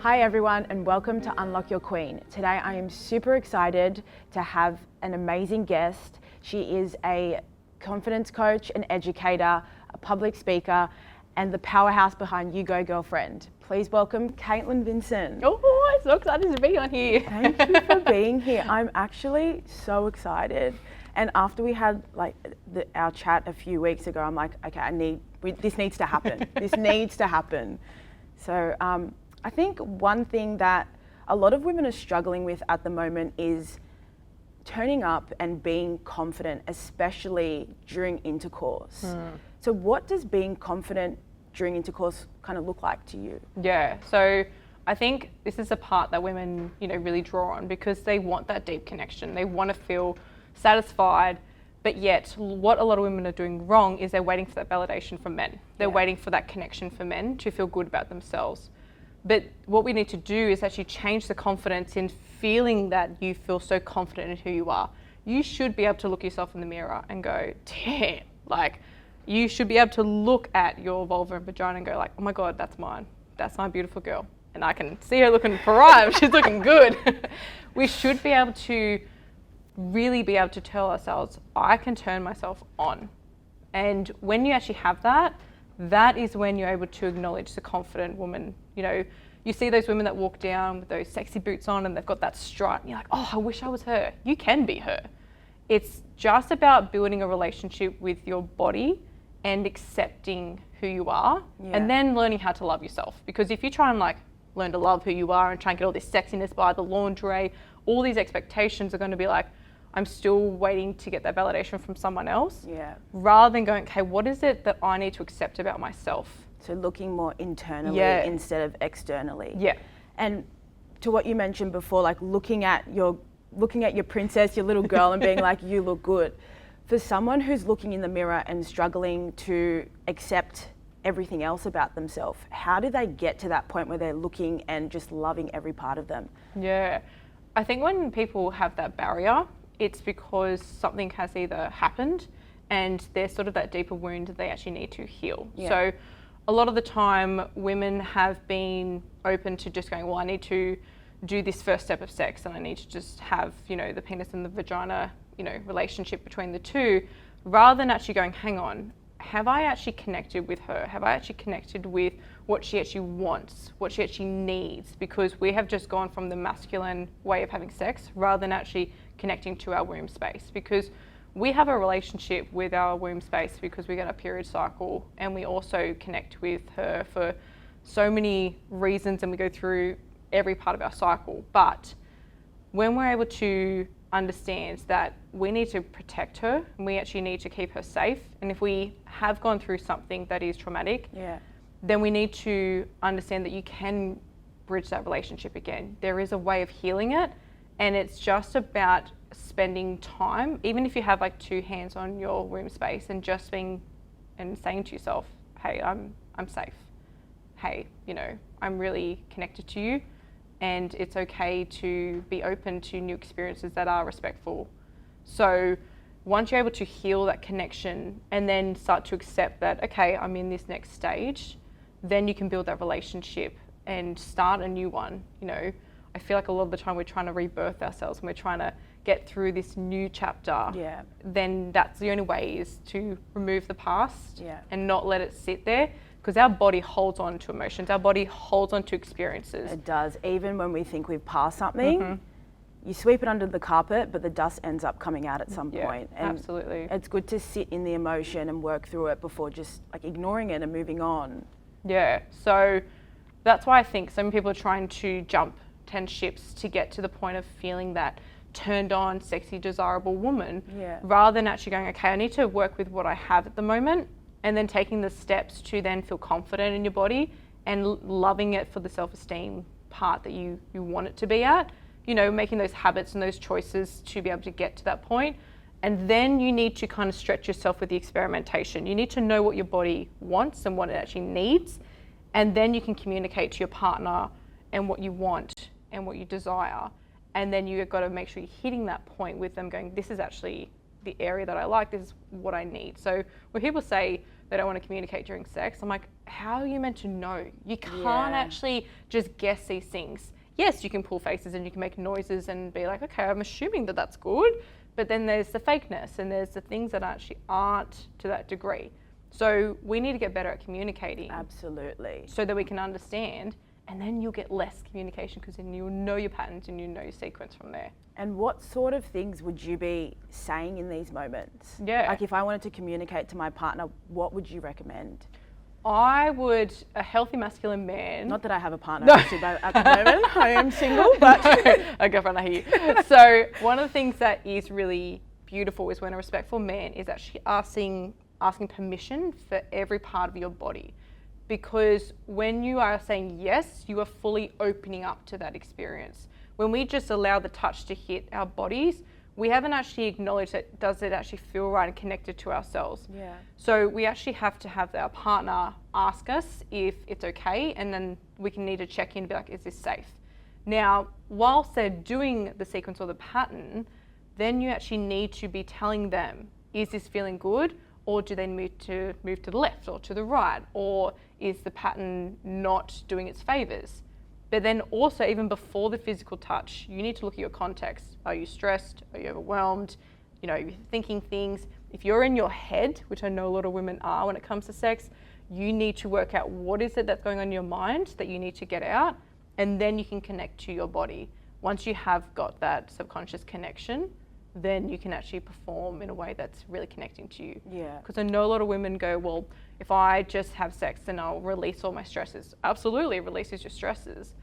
Hi everyone and welcome to Unlock Your Queen. Today I am super excited to have an amazing guest. She is a confidence coach, an educator, a public speaker, and the powerhouse behind You Go Girlfriend. Please welcome Katelin Vincent. Oh, I'm so excited to be on here. Thank you for being here. I'm actually so excited. And after we had our chat a few weeks ago, I'm like, okay, this needs to happen. This needs to happen. So I think one thing that a lot of women are struggling with at the moment is turning up and being confident, especially during intercourse. So what does being confident during intercourse kind of look like to you? Yeah, so I think this is a part that women, really draw on because they want that deep connection. They want to feel satisfied, but yet what a lot of women are doing wrong is they're waiting for that validation from men. They're waiting for that connection for men to feel good about themselves. But what we need to do is actually change the confidence in feeling that you feel so confident in who you are. You should be able to look yourself in the mirror and go, damn, you should be able to look at your vulva and vagina and go oh my God, that's mine. That's my beautiful girl. And I can see her looking prime, she's looking good. We should be able to really be able to tell ourselves, I can turn myself on. And when you actually have that, that is when you're able to acknowledge the confident woman. You see those women that walk down with those sexy boots on and they've got that strut and you're like, oh, I wish I was her. You can be her. It's just about building a relationship with your body and accepting who you are and then learning how to love yourself. Because if you try and learn to love who you are and try and get all this sexiness by the lingerie, all these expectations are going to be I'm still waiting to get that validation from someone else. Rather than going, okay, what is it that I need to accept about myself? So looking more internally instead of externally. And to what you mentioned before, looking at your princess, your little girl, and being you look good. For someone who's looking in the mirror and struggling to accept everything else about themselves, how do they get to that point where they're looking and just loving every part of them? I think when people have that barrier, it's because something has either happened and there's sort of that deeper wound that they actually need to heal. So a lot of the time women have been open to just going, well, I need to do this first step of sex and I need to just have, the penis and the vagina, relationship between the two, rather than actually going, hang on, have I actually connected with her? Have I actually connected with what she actually wants, what she actually needs? Because we have just gone from the masculine way of having sex rather than actually connecting to our womb space. Because we have a relationship with our womb space because we get a period cycle and we also connect with her for so many reasons and we go through every part of our cycle. But when we're able to understand that we need to protect her and we actually need to keep her safe, and if we have gone through something that is traumatic, then we need to understand that you can bridge that relationship again. There is a way of healing it, and it's just about spending time, even if you have two hands on your womb space, and just being and saying to yourself, hey, I'm safe. Hey, I'm really connected to you. And it's okay to be open to new experiences that are respectful. So once you're able to heal that connection and then start to accept that, okay, I'm in this next stage, then you can build that relationship and start a new one. I feel like a lot of the time we're trying to rebirth ourselves and we're trying to get through this new chapter. Then that's the only way is to remove the past and not let it sit there. Because our body holds on to emotions, our body holds on to experiences. It does. Even when we think we've passed something, you sweep it under the carpet, but the dust ends up coming out at some point. And absolutely. It's good to sit in the emotion and work through it before just ignoring it and moving on. So that's why I think some people are trying to jump 10 ships to get to the point of feeling that turned on, sexy, desirable woman, rather than actually going, okay, I need to work with what I have at the moment, and then taking the steps to then feel confident in your body and loving it for the self-esteem part that you want it to be at, making those habits and those choices to be able to get to that point. And then you need to kind of stretch yourself with the experimentation. You need to know what your body wants and what it actually needs. And then you can communicate to your partner and what you want and what you desire. And then you've got to make sure you're hitting that point with them going, this is actually the area that I like, this is what I need. So when people say they don't want to communicate during sex, I'm like, how are you meant to know? You can't actually just guess these things. Yes, you can pull faces and you can make noises and be like, okay, I'm assuming that that's good. But then there's the fakeness and there's the things that actually aren't to that degree. So we need to get better at communicating. Absolutely. So that we can understand, and then you'll get less communication because then you'll know your patterns and you know your sequence from there. And what sort of things would you be saying in these moments? Yeah. Like if I wanted to communicate to my partner, what would you recommend? I would, a healthy masculine man. Not that I have a partner actually, but at the moment I am single, but. A girlfriend, I hear you. So one of the things that is really beautiful is when a respectful man is actually asking permission for every part of your body. Because when you are saying yes, you are fully opening up to that experience. When we just allow the touch to hit our bodies, we haven't actually acknowledged that, does it actually feel right and connected to ourselves? Yeah. So we actually have to have our partner ask us if it's okay, and then we can need to check in and be like, is this safe? Now, whilst they're doing the sequence or the pattern, then you actually need to be telling them, is this feeling good? Or do they move to the left or to the right? Or is the pattern not doing its favors? But then also, even before the physical touch, you need to look at your context. Are you stressed? Are you overwhelmed? You know, you're thinking things. If you're in your head, which I know a lot of women are when it comes to sex, you need to work out what is it that's going on in your mind that you need to get out, and then you can connect to your body. Once you have got that subconscious connection, then you can actually perform in a way that's really connecting to you. Yeah. Because I know a lot of women go, well, if I just have sex, then I'll release all my stresses. Absolutely, it releases your stresses,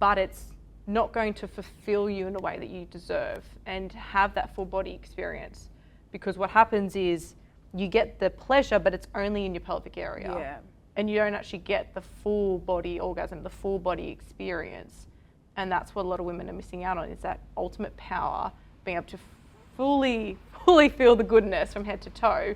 but it's not going to fulfill you in a way that you deserve and have that full body experience. Because what happens is you get the pleasure, but it's only in your pelvic area. Yeah. And you don't actually get the full body orgasm, the full body experience. And that's what a lot of women are missing out on, is that ultimate power, being able to fully feel the goodness from head to toe.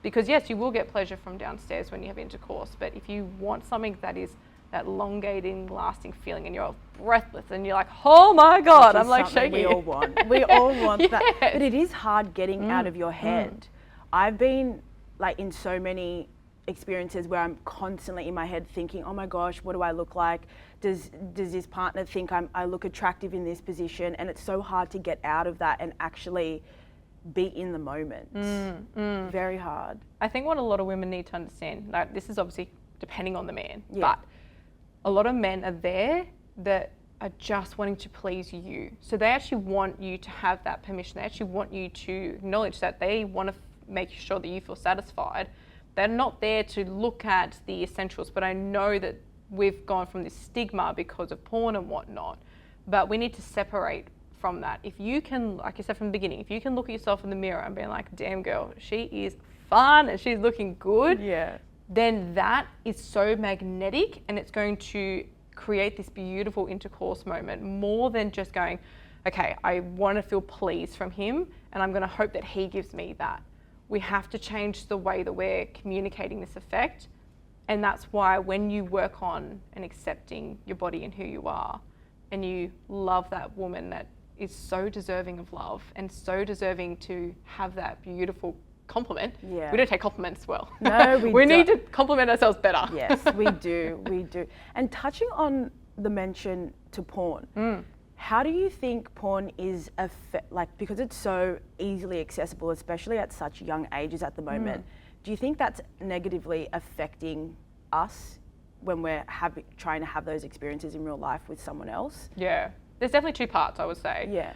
Because yes, you will get pleasure from downstairs when you have intercourse, but if you want something that is that elongating, lasting feeling, and you're breathless and you're like, oh my God, I'm like shaking. We all want. We all want Yes. that. But it is hard getting out of your head. I've been like in so many experiences where I'm constantly in my head thinking, oh my gosh, what do I look like? Does this partner think I look attractive in this position? And it's so hard to get out of that and actually be in the moment. Very hard. I think what a lot of women need to understand, like this is obviously depending on the man, Yeah. but a lot of men are there that are just wanting to please you. So they actually want you to have that permission. They actually want you to acknowledge that they want to make sure that you feel satisfied. They're not there to look at the essentials, but I know that we've gone from this stigma because of porn and whatnot, but we need to separate from that. If you can, like you said from the beginning, if you can look at yourself in the mirror and be like, damn girl, she is fun and she's looking good, Yeah. then that is so magnetic and it's going to create this beautiful intercourse moment, more than just going, okay, I want to feel pleased from him and I'm going to hope that he gives me that. We have to change the way that we're communicating this effect. And that's why when you work on and accepting your body and who you are, and you love that woman that is so deserving of love and so deserving to have that beautiful compliment. Yeah. We don't take compliments well. No, we need to compliment ourselves better. Yes, we do. We do. And touching on the mention to porn, how do you think porn is because it's so easily accessible, especially at such young ages at the moment, do you think that's negatively affecting us when we're trying to have those experiences in real life with someone else? Yeah. There's definitely two parts, I would say. Yeah.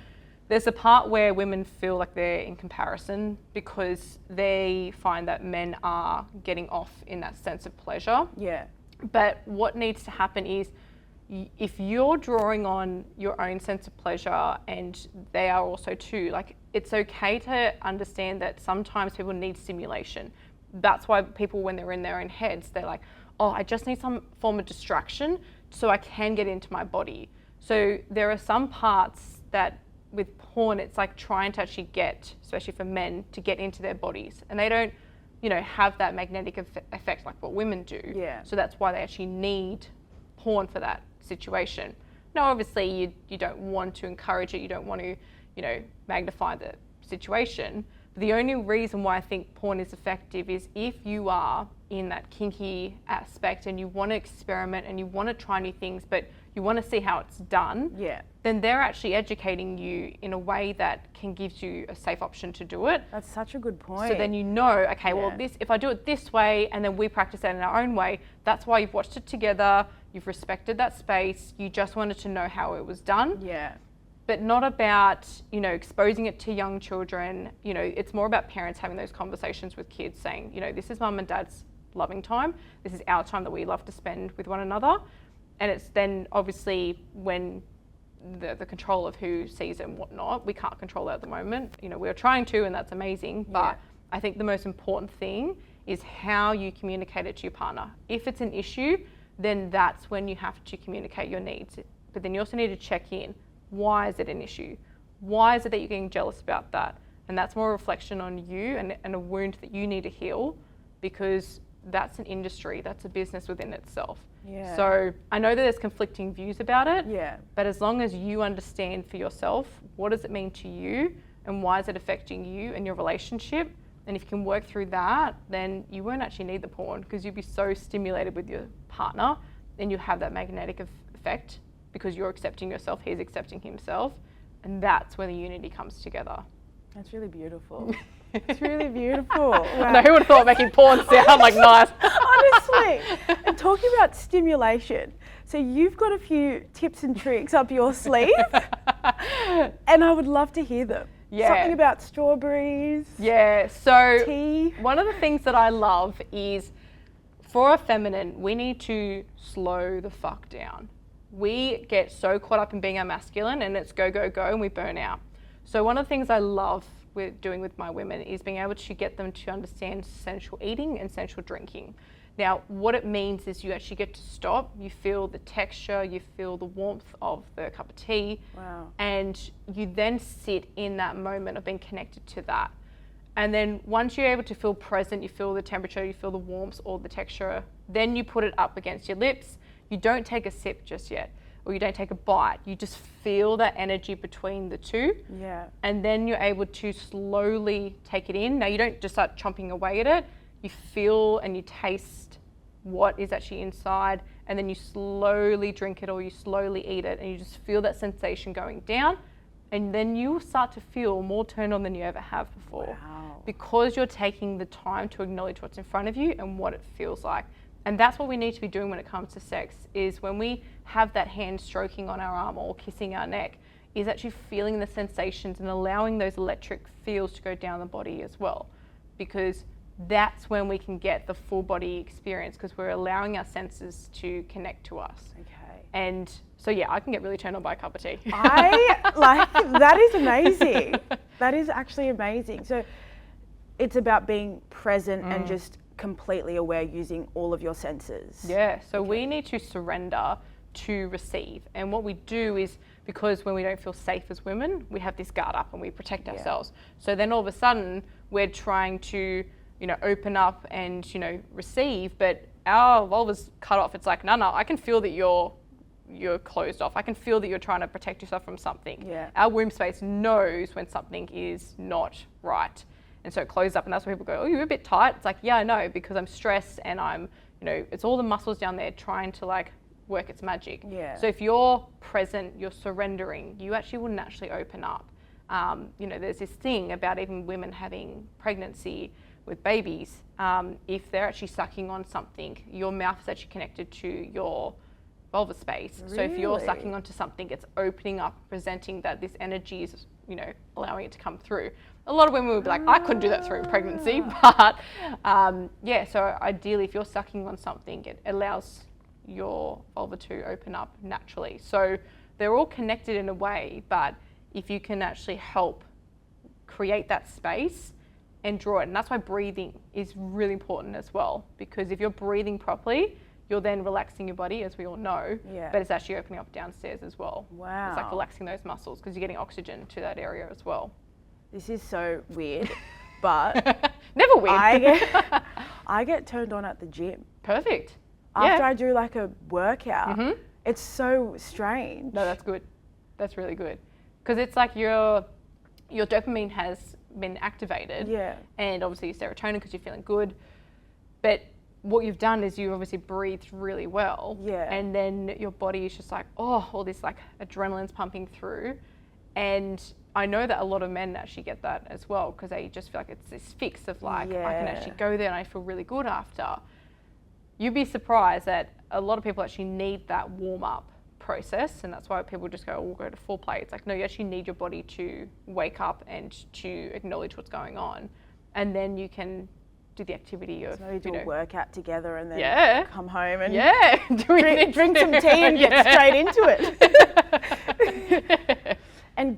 There's the part where women feel like they're in comparison because they find that men are getting off in that sense of pleasure. Yeah. But what needs to happen is if you're drawing on your own sense of pleasure and they are also too, like it's okay to understand that sometimes people need stimulation. That's why people, when they're in their own heads, they're like, oh, I just need some form of distraction so I can get into my body. So there are some parts that with porn, it's like trying to actually get, especially for men, to get into their bodies. And they don't, have that magnetic effect like what women do. Yeah. So that's why they actually need porn for that situation. Now, obviously, you don't want to encourage it. You don't want to, magnify the situation. But the only reason why I think porn is effective is if you are in that kinky aspect and you want to experiment and you want to try new things, but you want to see how it's done, then they're actually educating you in a way that can give you a safe option to do it. That's such a good point. So then you know, okay, well, if I do it this way and then we practice that in our own way, that's why you've watched it together, you've respected that space, you just wanted to know how it was done. Yeah. But not about, you know, exposing it to young children. You know, it's more about parents having those conversations with kids saying, you know, this is mum and dad's loving time. This is our time that we love to spend with one another. And it's then obviously when the control of who sees it and whatnot, we can't control that at the moment. You know, we're trying to, and that's amazing. But I think the most important thing is how you communicate it to your partner. If it's an issue, then that's when you have to communicate your needs. But then you also need to check in. Why is it an issue? Why is it that you're getting jealous about that? And that's more a reflection on you and a wound that you need to heal, because that's an industry, that's a business within itself. Yeah. So I know that there's conflicting views about it, but as long as you understand for yourself, what does it mean to you and why is it affecting you and your relationship? And if you can work through that, then you won't actually need the porn, because you'll be so stimulated with your partner and you have that magnetic effect because you're accepting yourself, he's accepting himself. And that's where the unity comes together. That's really beautiful. It's really beautiful. Wow. No, who would have thought making porn sound like nice? Honestly. And talking about stimulation, so you've got a few tips and tricks up your sleeve, and I would love to hear them. Yeah. Something about strawberries. Yeah, so tea. One of the things that I love is, for a feminine, we need to slow the fuck down. We get so caught up in being our masculine and it's go, go, go, and we burn out. So one of the things I love with doing with my women is being able to get them to understand sensual eating and sensual drinking. Now, what it means is you actually get to stop, you feel the texture, you feel the warmth of the cup of tea, and you then sit in that moment of being connected to that. And then once you're able to feel present, you feel the temperature, you feel the warmth or the texture, then you put it up against your lips. You don't take a sip just yet, or you don't take a bite. You just feel that energy between the two. Yeah. And then you're able to slowly take it in. Now, you don't just start chomping away at it. You feel and you taste what is actually inside, and then you slowly drink it or you slowly eat it, and you just feel that sensation going down. And then you start to feel more turned on than you ever have before. Wow. Because you're taking the time to acknowledge what's in front of you and what it feels like. And that's what we need to be doing when it comes to sex, is when we have that hand stroking on our arm or kissing our neck, is actually feeling the sensations and allowing those electric feels to go down the body as well. Because that's when we can get the full body experience, because we're allowing our senses to connect to us. Okay. And so, yeah, I can get really turned on by a cup of tea. That is amazing. That is actually amazing. So it's about being present and just completely aware, using all of your senses. Yeah, so we need to surrender to receive. And what we do is, because when we don't feel safe as women, we have this guard up and we protect ourselves. So then all of a sudden we're trying to, open up and, receive, but our vulva's cut off. It's like, no, I can feel that you're closed off. I can feel that you're trying to protect yourself from something. Yeah. Our womb space knows when something is not right. And so it closes up, and that's why people go, oh, you're a bit tight. It's like, yeah, I know, because I'm stressed and I'm, it's all the muscles down there trying to work its magic. Yeah. So if you're present, you're surrendering, you actually will naturally open up. There's this thing about even women having pregnancy with babies. If they're actually sucking on something, your mouth is actually connected to your vulva space. Really? So if you're sucking onto something, it's opening up, presenting that this energy is, allowing it to come through. A lot of women would be like, I couldn't do that through pregnancy, but so ideally if you're sucking on something, it allows your vulva to open up naturally. So they're all connected in a way, but if you can actually help create that space and draw it, and that's why breathing is really important as well, because if you're breathing properly, you're then relaxing your body, as we all know, but it's actually opening up downstairs as well. Wow. It's like relaxing those muscles because you're getting oxygen to that area as well. This is so weird, but never weird. I get turned on at the gym. Perfect. After I do a workout, it's so strange. No, that's good. That's really good. Because it's like your dopamine has been activated. Yeah. And obviously your serotonin because you're feeling good. But what you've done is you obviously breathed really well. Yeah. And then your body is just like, oh, all this like adrenaline's pumping through. And I know that a lot of men actually get that as well, because they just feel like it's this fix of like, I can actually go there and I feel really good after. You'd be surprised that a lot of people actually need that warm up process, and that's why people just go, oh, we'll go to foreplay. It's like, no, you actually need your body to wake up and to acknowledge what's going on, and then you can do the activity of, so do a workout together and then come home and drink some tea and get straight into it. And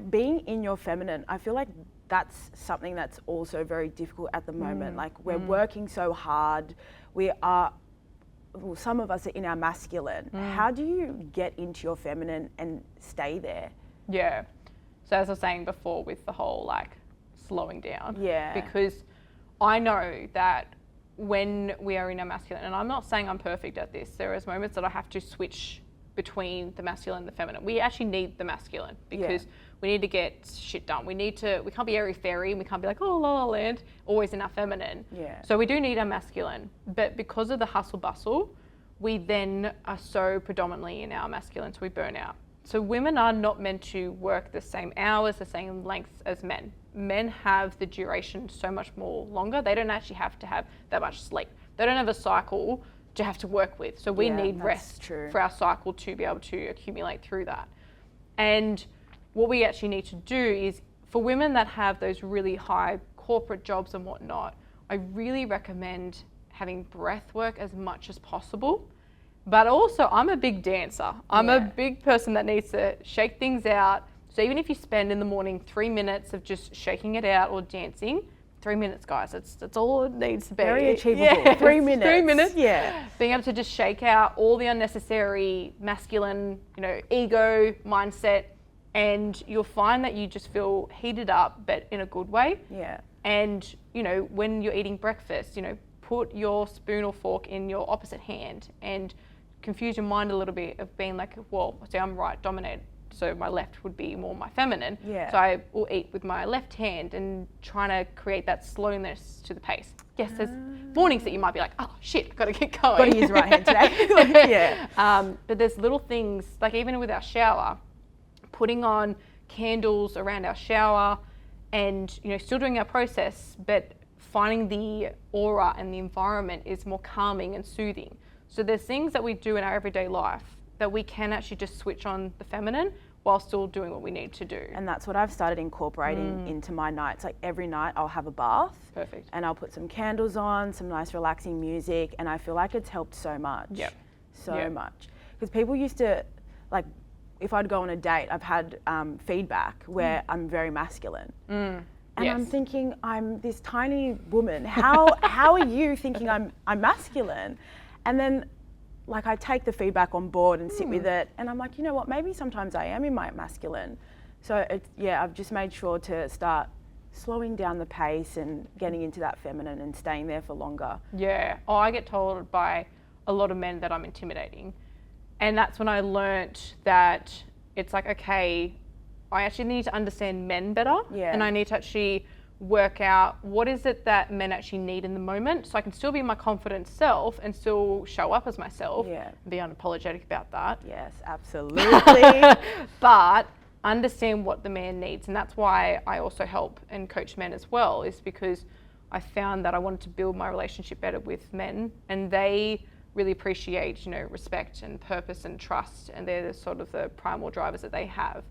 being in your feminine, I feel like that's something that's also very difficult at the moment. Like we're working so hard. Some of us are in our masculine. How do you get into your feminine and stay there? Yeah. So as I was saying before with the whole like slowing down. Yeah. Because I know that when we are in our masculine, and I'm not saying I'm perfect at this, there is moments that I have to switch between the masculine and the feminine. We actually need the masculine because we need to get shit done. We can't be airy fairy and we can't be like, oh, la la land, always in our feminine. Yeah. So we do need our masculine, but because of the hustle bustle, we then are so predominantly in our masculine, so we burn out. So women are not meant to work the same hours, the same lengths as men. Men have the duration so much more longer. They don't actually have to have that much sleep. They don't have a cycle to have to work with. So we need rest for our cycle to be able to accumulate through that. And what we actually need to do is, for women that have those really high corporate jobs and whatnot, I really recommend having breath work as much as possible. But also, I'm a big dancer. I'm a big person that needs to shake things out. So even if you spend in the morning 3 minutes of just shaking it out or dancing, 3 minutes, guys, that's all it needs to be. Very achievable. 3 minutes. 3 minutes. Yeah. Being able to just shake out all the unnecessary masculine, ego mindset, and you'll find that you just feel heated up, but in a good way. Yeah. And, when you're eating breakfast, put your spoon or fork in your opposite hand and confuse your mind a little bit of being like, well, see, I'm right dominated, so my left would be more my feminine. Yeah. So I will eat with my left hand and trying to create that slowness to the pace. Yes, there's mornings that you might be like, oh shit, I've got to get going. Got to use the right hand today. But there's little things, like even with our shower, putting on candles around our shower and, still doing our process, but finding the aura and the environment is more calming and soothing. So there's things that we do in our everyday life that we can actually just switch on the feminine while still doing what we need to do. And that's what I've started incorporating into my nights. Like every night I'll have a bath. Perfect. And I'll put some candles on, some nice relaxing music, and I feel like it's helped so much. Yep. So much. Because people used to, like, if I'd go on a date, I've had feedback where I'm very masculine. And I'm thinking, I'm this tiny woman. How are you thinking I'm masculine? And then, like, I take the feedback on board and sit with it, and I'm like, you know what? Maybe sometimes I am in my masculine. So I've just made sure to start slowing down the pace and getting into that feminine and staying there for longer. Yeah. Oh, I get told by a lot of men that I'm intimidating, and that's when I learnt that it's like, okay, I actually need to understand men better, and I need to actually work out what is it that men actually need in the moment, so I can still be my confident self and still show up as myself and be unapologetic about that. Yes, absolutely. But understand what the man needs, and that's why I also help and coach men as well, is because I found that I wanted to build my relationship better with men, and they really appreciate, respect and purpose and trust, and they're the sort of the primal drivers that they have.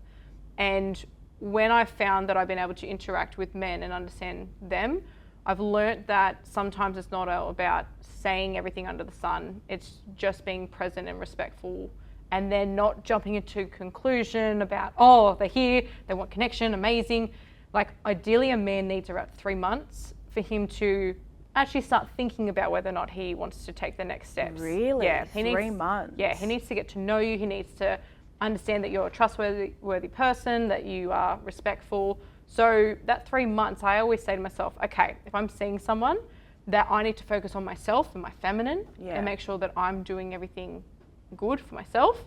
And when I found that I've been able to interact with men and understand them, I've learnt that sometimes it's not all about saying everything under the sun. It's just being present and respectful, and then not jumping into conclusion about, oh, they're here, they want connection, amazing. Like, ideally a man needs about 3 months for him to actually start thinking about whether or not he wants to take the next steps. Really? Yeah. 3 months? Yeah, he needs to get to know you. He needs to understand that you're a trustworthy person, that you are respectful. So that 3 months, I always say to myself, okay, if I'm seeing someone, that I need to focus on myself and my feminine and make sure that I'm doing everything good for myself.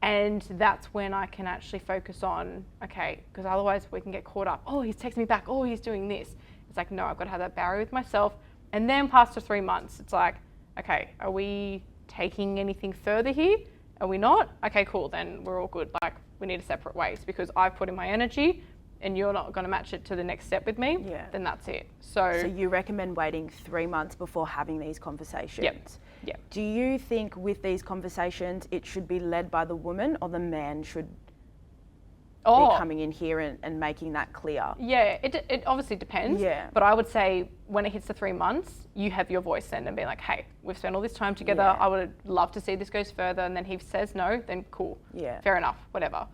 And that's when I can actually focus on, okay, because otherwise we can get caught up. Oh, he's texting me back. Oh, he's doing this. It's like, no, I've got to have that barrier with myself. And then past the 3 months, it's like, okay, are we taking anything further here? Are we not? Okay, cool, then we're all good. Like, we need to separate ways because I've put in my energy and you're not going to match it to the next step with me, then that's it. So you recommend waiting 3 months before having these conversations? Yep. Do you think with these conversations, it should be led by the woman or the man should be coming in here and making that clear? Yeah, it obviously depends. Yeah. But I would say when it hits the 3 months, you have your voice then and be like, hey, we've spent all this time together. I would love to see this goes further. And then he says no, then cool. Yeah. Fair enough, whatever.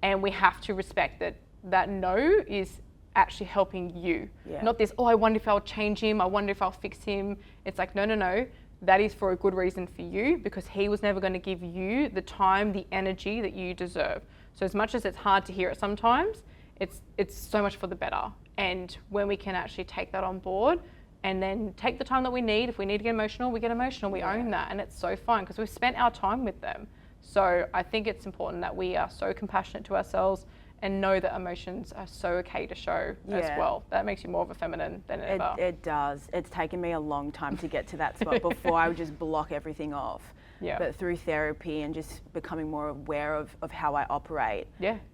And we have to respect that no is actually helping you. Yeah. Not this, I wonder if I'll change him. I wonder if I'll fix him. It's like, no. That is for a good reason for you because he was never going to give you the time, the energy that you deserve. So as much as it's hard to hear it sometimes, it's so much for the better. And when we can actually take that on board and then take the time that we need, if we need to get emotional, we get emotional, we own that. And it's so fun because we've spent our time with them. So I think it's important that we are so compassionate to ourselves and know that emotions are so okay to show as well. That makes you more of a feminine than ever. It does. It's taken me a long time to get to that spot. Before I would just block everything off. Yeah. But through therapy and just becoming more aware of how I operate,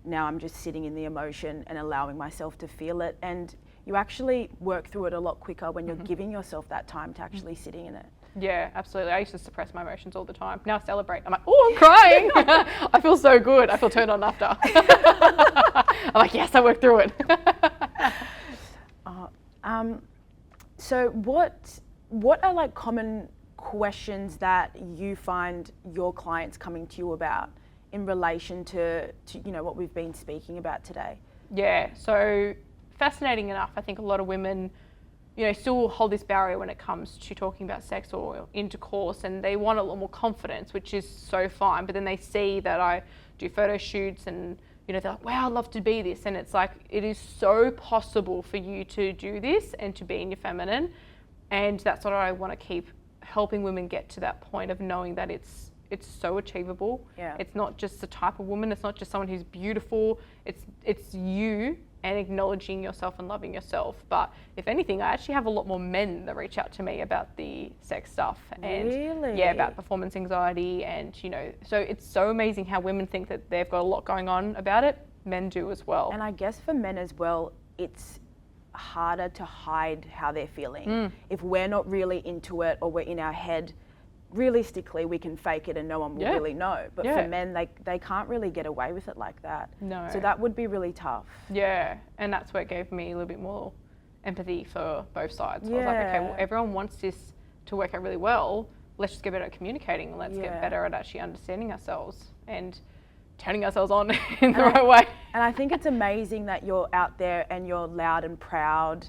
now I'm just sitting in the emotion and allowing myself to feel it. And you actually work through it a lot quicker when you're giving yourself that time to actually sitting in it. Yeah, absolutely. I used to suppress my emotions all the time. Now I celebrate. I'm like, oh, I'm crying. I feel so good. I feel turned on after. I'm like, yes, I worked through it. So what are like common questions that you find your clients coming to you about in relation to what we've been speaking about today? Yeah, so fascinating enough, I think a lot of women still hold this barrier when it comes to talking about sex or intercourse, and they want a lot more confidence, which is so fine. But then they see that I do photo shoots and, they're like, wow, I'd love to be this. And it's like, it is so possible for you to do this and to be in your feminine. And that's what I want to keep helping women get to that point of knowing that it's so achievable. Yeah. It's not just the type of woman. It's not just someone who's beautiful. It's you and acknowledging yourself and loving yourself. But if anything, I actually have a lot more men that reach out to me about the sex stuff and about performance anxiety and so it's so amazing how women think that they've got a lot going on about it. Men do as well. And I guess for men as well, it's harder to hide how they're feeling. If we're not really into it or we're in our head, realistically we can fake it and no one will really know. But for men, they can't really get away with it like that. No. So that would be really tough. Yeah, and that's what gave me a little bit more empathy for both sides. I was like, okay, well, everyone wants this to work out really well. Let's just get better at communicating and let's get better at actually understanding ourselves and turning ourselves on in the right way. And I think it's amazing that you're out there and you're loud and proud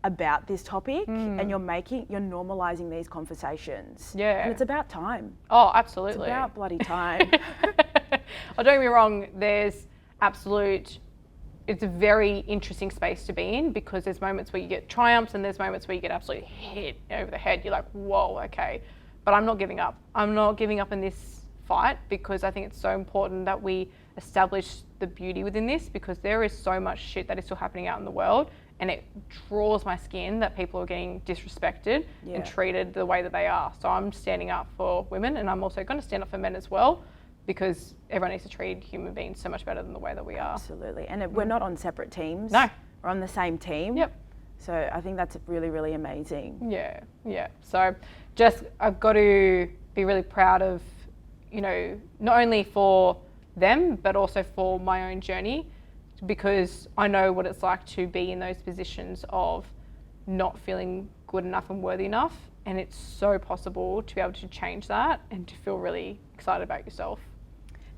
about this topic and you're normalizing these conversations. Yeah. And it's about time. Oh, absolutely. It's about bloody time. Oh, don't get me wrong, it's a very interesting space to be in because there's moments where you get triumphs and there's moments where you get absolutely hit over the head. You're like, whoa, okay. But I'm not giving up. I'm not giving up in this fight because I think it's so important that we establish the beauty within this because there is so much shit that is still happening out in the world. And it draws my skin that people are getting disrespected and treated the way that they are. So I'm standing up for women and I'm also going to stand up for men as well because everyone needs to treat human beings so much better than the way that we are. Absolutely. And we're not on separate teams. No. We're on the same team. Yep. So I think that's really, really amazing. Yeah. So I've got to be really proud of, not only for them, but also for my own journey. Because I know what it's like to be in those positions of not feeling good enough and worthy enough. And it's so possible to be able to change that and to feel really excited about yourself.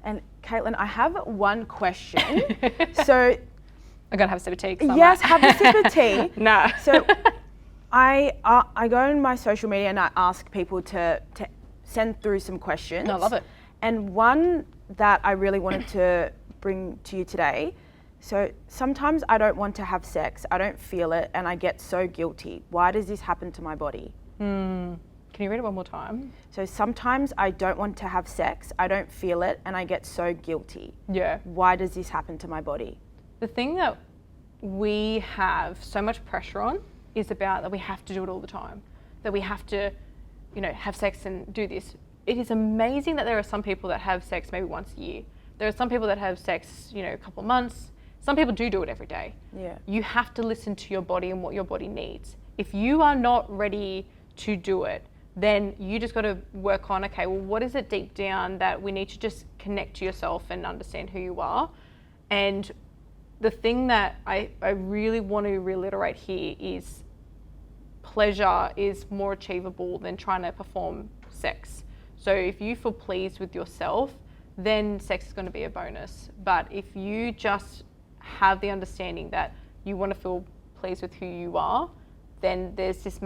And Katelin, I have one question. So I'm going to have a sip of tea. Yes, have a sip of tea. Nah. So I go on my social media and I ask people to send through some questions. I love it. And one that I really wanted to bring to you today. So sometimes I don't want to have sex, I don't feel it, and I get so guilty. Why does this happen to my body? Can you read it one more time? So sometimes I don't want to have sex, I don't feel it, and I get so guilty. Yeah. Why does this happen to my body? The thing that we have so much pressure on is about that we have to do it all the time, that we have to, you know, have sex and do this. It is amazing that there are some people that have sex maybe once a year. There are some people that have sex, you know, a couple of months. Some people do it every day. Yeah. You have to listen to your body and what your body needs. If you are not ready to do it, then you just got to work on, okay, well, what is it deep down that we need to just connect to yourself and understand who you are? And the thing that I really want to reiterate here is pleasure is more achievable than trying to perform sex. So if you feel pleased with yourself, then sex is going to be a bonus. But if you just have the understanding that you want to feel pleased with who you are, then there's this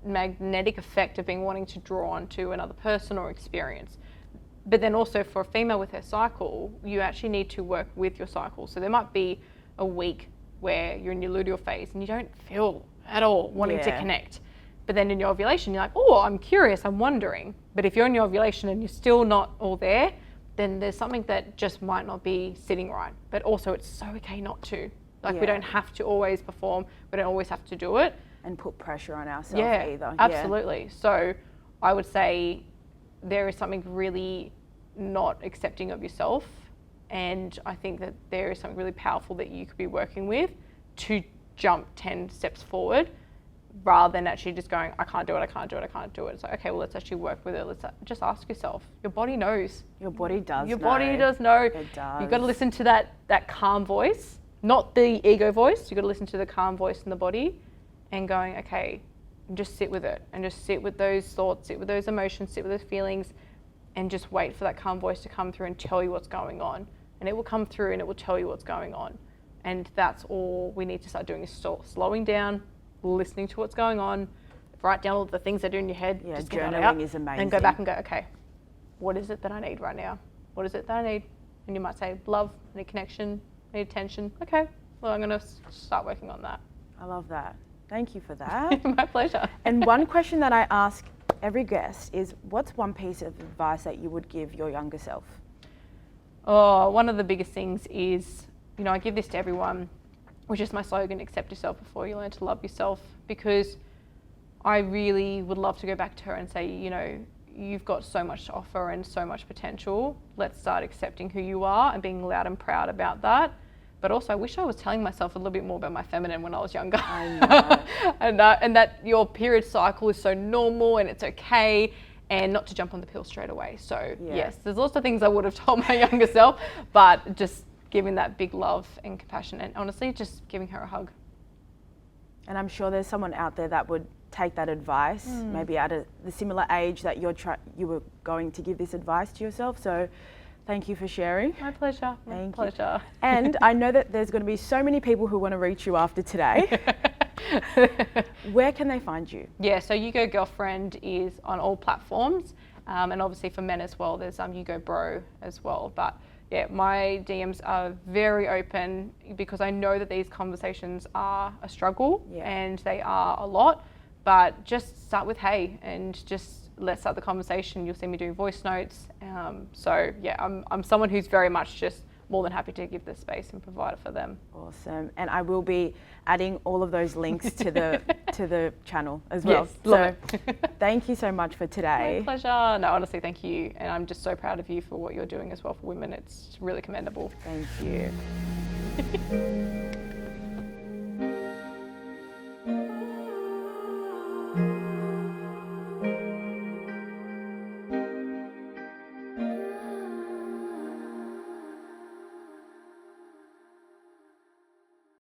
magnetic effect of being wanting to draw onto another person or experience. But then also for a female with her cycle, you actually need to work with your cycle. So there might be a week where you're in your luteal phase and you don't feel at all wanting to connect. But then in your ovulation, you're like, oh, I'm curious, I'm wondering. But if you're in your ovulation and you're still not all there, then there's something that just might not be sitting right. But also it's so okay not to. Like we don't have to always perform, we don't always have to do it. And put pressure on ourselves either. Absolutely. Yeah. So I would say there is something really not accepting of yourself. And I think that there is something really powerful that you could be working with to jump 10 steps forward rather than actually just going, I can't do it, I can't do it, I can't do it. It's like, okay, well, let's actually work with it. Let's just ask yourself. Your body knows. Your body does Your body does know. It does. You've got to listen to that calm voice, not the ego voice. You've got to listen to the calm voice in the body and going, okay, and just sit with it and just sit with those thoughts, sit with those emotions, sit with those feelings and just wait for that calm voice to come through and tell you what's going on. And it will come through and it will tell you what's going on. And that's all we need to start doing is slowing down, listening to what's going on, write down all the things that are in your head. Yeah, just journaling is amazing. And go back and go, okay, what is it that I need right now? What is it that I need? And you might say, love, I need connection, I need attention. Okay, well, I'm going to start working on that. I love that. Thank you for that. My pleasure. And one question that I ask every guest is, what's one piece of advice that you would give your younger self? Oh, one of the biggest things is, you know, I give this to everyone, which is my slogan, accept yourself before you learn to love yourself, because I really would love to go back to her and say, you know, you've got so much to offer and so much potential. Let's start accepting who you are and being loud and proud about that. But also, I wish I was telling myself a little bit more about my feminine when I was younger. I know. and that your period cycle is so normal and it's okay, and not to jump on the pill straight away. So yes, there's lots of things I would have told my younger self, but just giving that big love and compassion, and honestly, just giving her a hug. And I'm sure there's someone out there that would take that advice, maybe at the similar age that you were going to give this advice to yourself. So thank you for sharing. My pleasure. My pleasure. And I know that there's going to be so many people who want to reach you after today. Where can they find you? Yeah, so You Go Girlfriend is on all platforms. And obviously for men as well, there's You Go Bro as well. But yeah, my DMs are very open because I know that these conversations are a struggle and they are a lot. But just start with hey and just let's start the conversation. You'll see me doing voice notes. So yeah, I'm someone who's very much just more than happy to give the space and provide it for them. Awesome. And I will be adding all of those links to the channel as well. Yes, love it. Thank you so much for today. My pleasure. No, honestly, thank you. And I'm just so proud of you for what you're doing as well for women. It's really commendable. Thank you.